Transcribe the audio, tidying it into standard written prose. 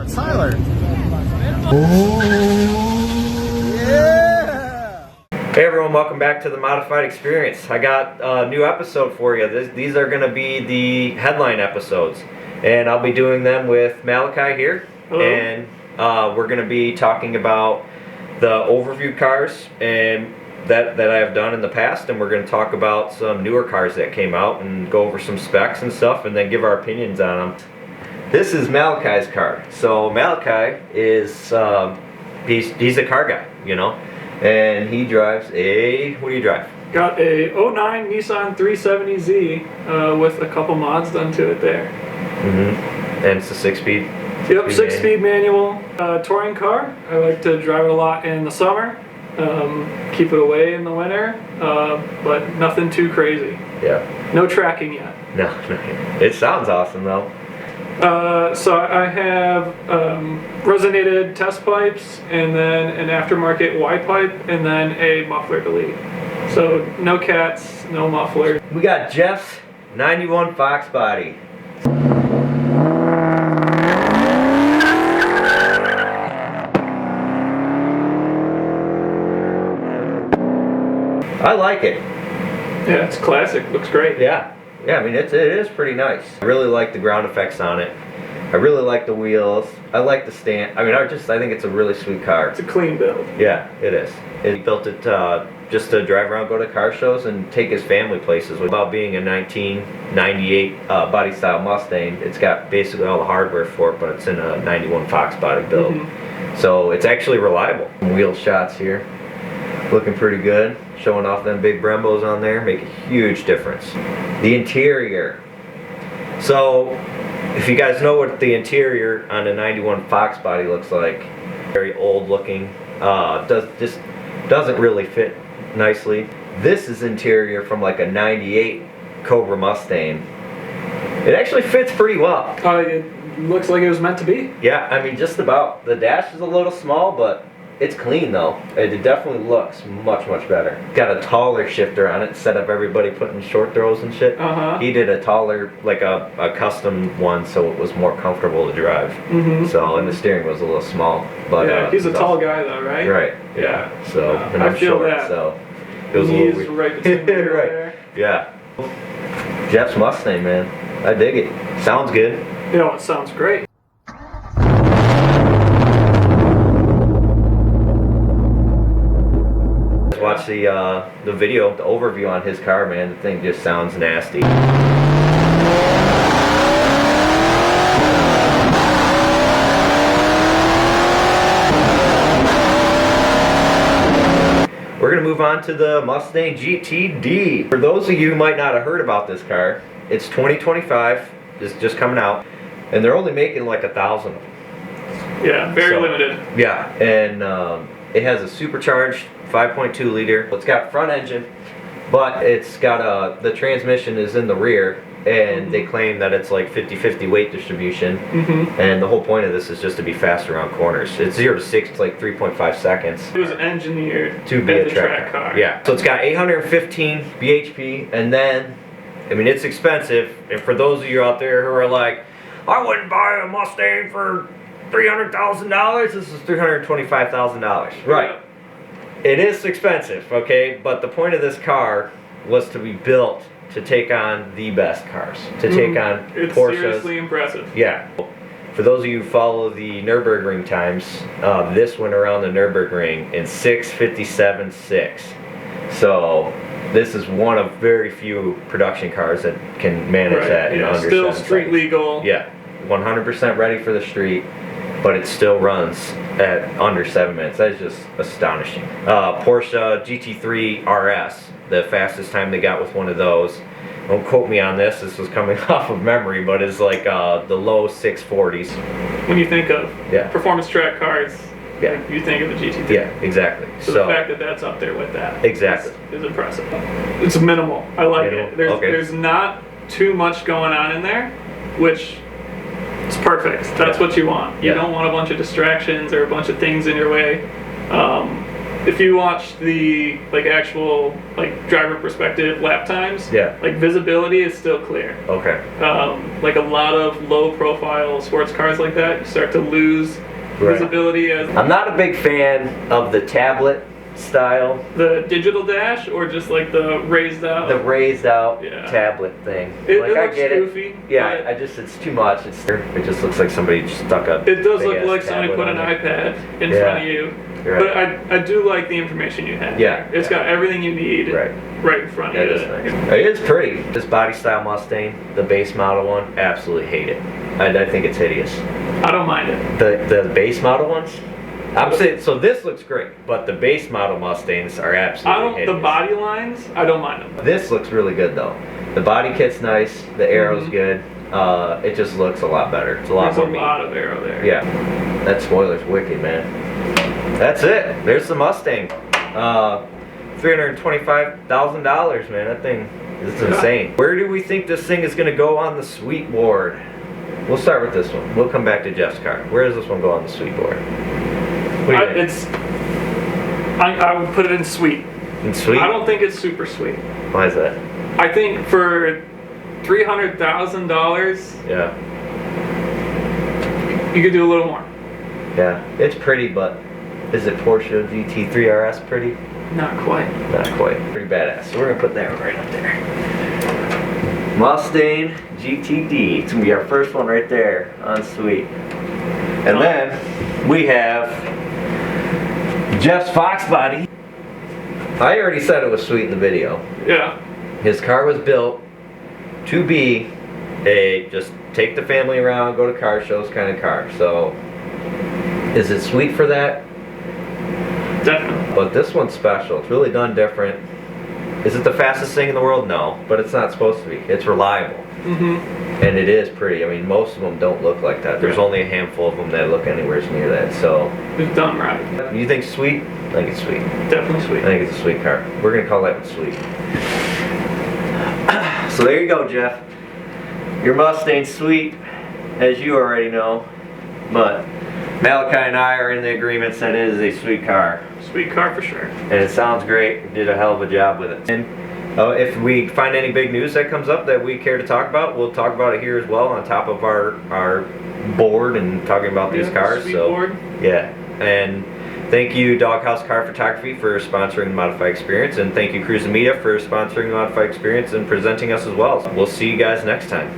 it's Tyler. Oh, yeah! Hey everyone, welcome back to the Modified Experience. I got a new episode for you. These are going to be the headline episodes, and I'll be doing them with Malachi here. Hello. And we're going to be talking about the overview cars and that I have done in the past, and we're going to talk about some newer cars that came out and go over some specs and stuff, and then give our opinions on them. This is Malachi's car. So Malachi is he's a car guy, you know, and he drives a, what do you drive? Got a 09 Nissan 370Z with a couple mods done to it there. And it's a 6-speed. Yep, 6-speed manual touring car. I like to drive it a lot in the summer. Keep it away in the winter, but nothing too crazy. Yeah. No tracking yet. No, it sounds awesome though. So I have resonated test pipes, and then an aftermarket Y pipe, and then a muffler delete. So no cats, no muffler. We got Jeff's 91 Fox body. I like it. Yeah, it's classic. Looks great. Yeah, I mean it is pretty nice. I really like the ground effects on it. I really like the wheels. I like the stand. I mean, I think it's a really sweet car. It's a clean build. Yeah, it is. He built it just to drive around, go to car shows, and take his family places. About being a 1998 body style Mustang, it's got basically all the hardware for it, but it's in a 91 Fox body build. So it's actually reliable. Wheel shots here, looking pretty good. Showing off them big Brembos on there, make a huge difference. The interior. So, if you guys know what the interior on a 91 Fox body looks like, very old looking, just doesn't really fit nicely. This is interior from like a 98 Cobra Mustang. It actually fits pretty well. It looks like it was meant to be. Yeah, I mean just about. The dash is a little small, but it's clean though. It definitely looks much better. Got a taller shifter on it instead of everybody putting short throws and shit. He did a taller, like a custom one, so it was more comfortable to drive. So, and the steering was a little small. But yeah, he's a tall guy though, right? Right. Yeah. So, and I'm I feel short, that. so it was a little weird. Right between the right. there. Yeah. Jeff's Mustang, man. I dig it. Sounds good. You know, it sounds great. Watch the video, the overview on his car, man. The thing just sounds nasty. We're gonna move on to the Mustang GTD. For those of you who might not have heard about this car, it's 2025. It's just coming out, and they're only making like 1,000 of them. Yeah, very limited. Yeah, and it has a supercharged 5.2 liter. It's got front engine, but it's got the transmission is in the rear, and they claim that it's like 50-50 weight distribution. And the whole point of this is just to be fast around corners. It's 0 to 60 like 3.5 seconds. It was engineered to be a track car. Yeah. So it's got 815 bhp, and then, I mean, it's expensive. And for those of you out there who are like, I wouldn't buy a Mustang for $300,000. This is $325,000. Right. Yeah. It is expensive, okay, but the point of this car was to be built to take on the best cars, to take on it's Porsches. Seriously impressive. Yeah. For those of you who follow the Nürburgring times, this went around the Nürburgring in 6:57.6. So this is one of very few production cars that can manage that in under 7 still street seconds. legal. Yeah, 100% ready for the street, but it still runs at under 7 minutes. That is just astonishing. Porsche GT3 RS, the fastest time they got with one of those. Don't quote me on this. This was coming off of memory, but it's like the low 640s. When you think of performance track cars, Yeah. you think of the GT3. Yeah, exactly. So the fact that that's up there with that Exactly. is impressive. It's minimal. I like it. There's not too much going on in there, which is perfect. That's what you want. You don't want a bunch of distractions or a bunch of things in your way. if you watch the like actual like driver perspective lap times, Yeah. like visibility is still clear. Okay. Like a lot of low profile sports cars like that, you start to lose Right. visibility as I'm not a big fan of the tablet style, the digital dash or just like the raised out. the raised out Yeah. tablet thing. It like looks I get goofy, it. Yeah, but- I just it's too much. It just looks like somebody just stuck a. It does look big-ass like somebody tablet put an on there. iPad in Yeah. front of you. You're But right. I do like the information you have. Yeah, It's yeah. got everything you need Right. in front That of is you. nice. It is pretty. This body style Mustang, the base model one, absolutely hate it. I think it's hideous. I don't mind it. The base model ones, I'm saying, so this looks great, but the base model Mustangs are absolutely hideous. The body lines, I don't mind them. This looks really good though. The body kit's nice, the arrow's good. It just looks a lot better. It's a lot There's a more meat. lot of arrow there. Yeah, that spoiler's wicked, man. That's it. There's the Mustang. $325,000, man. That thing is insane. Where do we think this thing is gonna go on the sweet board? We'll start with this one. We'll come back to Jeff's car. Where does this one go on the sweet board? What do you think? I would put it in sweet. In sweet? I don't think it's super sweet. Why is that? I think for $300,000, Yeah. you could do a little more. Yeah. It's pretty, but is it Porsche GT3 RS pretty? Not quite. Not quite. Pretty badass. So we're gonna put that one right up there. Mustang GTD. It's gonna be our first one right there on sweet. And then we have Jeff's Fox body. I already said it was sweet in the video. Yeah. His car was built to be a just take the family around, go to car shows kind of car. So is it sweet for that? Definitely. But this one's special. It's really done different. Is it the fastest thing in the world? No, but it's not supposed to be. It's reliable. And it is pretty. I mean, most of them don't look like that. There's only a handful of them that look anywhere near that. So, It's done right. you think sweet? I think it's sweet. Definitely I sweet. think it's a sweet car. We're gonna call that one sweet. So there you go, Jeff. Your Mustang's sweet, as you already know. But Malachi and I are in the agreements that it is a sweet car. Sweet car for sure. And it sounds great. You did a hell of a job with it. And if we find any big news that comes up that we care to talk about, we'll talk about it here as well on top of our board and talking about these cars. Sweet So board. yeah. And thank you Doghouse Car Photography for sponsoring the Modified Experience, and thank you Cruis'n Media for sponsoring the Modified Experience and presenting us as well. We'll see you guys next time.